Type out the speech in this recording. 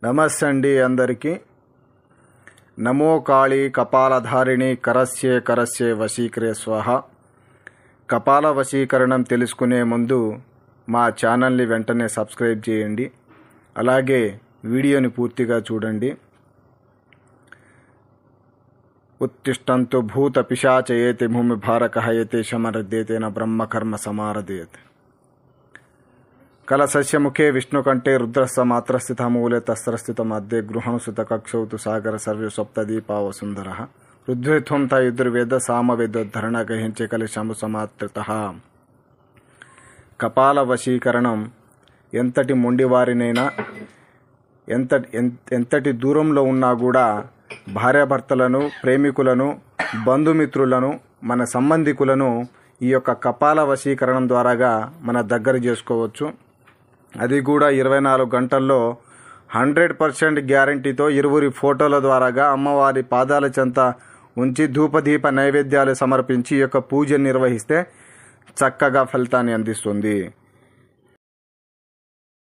నమస్తే అండి అందరికీ. నమో కాళీ కపాలధారిణి కరస్యే కరస్యే వశీకరే స్వాహ. కపాల వశీకరణం తెలుసుకునే ముందు మా ఛానల్ని వెంటనే సబ్స్క్రైబ్ చేయండి. అలాగే వీడియోని పూర్తిగా చూడండి. ఉత్తిష్టంతు భూత పిశాచయేతి భూమి భారకహయతే శమరద్యేతేన బ్రహ్మకర్మ సమారదేత్. కలసస్యముఖే విష్ణుకంఠే రుద్రస్య మాత్రస్థిత మూలే తస్రస్థిత మధ్యే గృహణసుత కక్షౌతు సాగర సర్వే స్వప్తదీపా వసుంధర. రుద్ధ్వేత్వం తయుర్వేద సామవేదోద్ధరణ గహించే కలిశంభు సమాత్రిత. కపాల వశీకరణం ఎంతటి మొండివారినైనా ఎంతటి దూరంలో ఉన్నా కూడా భార్యాభర్తలను, ప్రేమికులను, బంధుమిత్రులను, మన సంబంధికులను ఈ యొక్క కపాల వశీకరణం ద్వారాగా మన దగ్గర చేసుకోవచ్చు. అది కూడా 24 గంటల్లో 100% గ్యారంటీతో ఇరువురి ఫోటోల ద్వారాగా అమ్మవారి పాదాల చెంత ఉంచి ధూపదీప నైవేద్యాలు సమర్పించి ఈ యొక్క పూజ నిర్వహిస్తే చక్కగా ఫలితాన్ని అందిస్తుంది.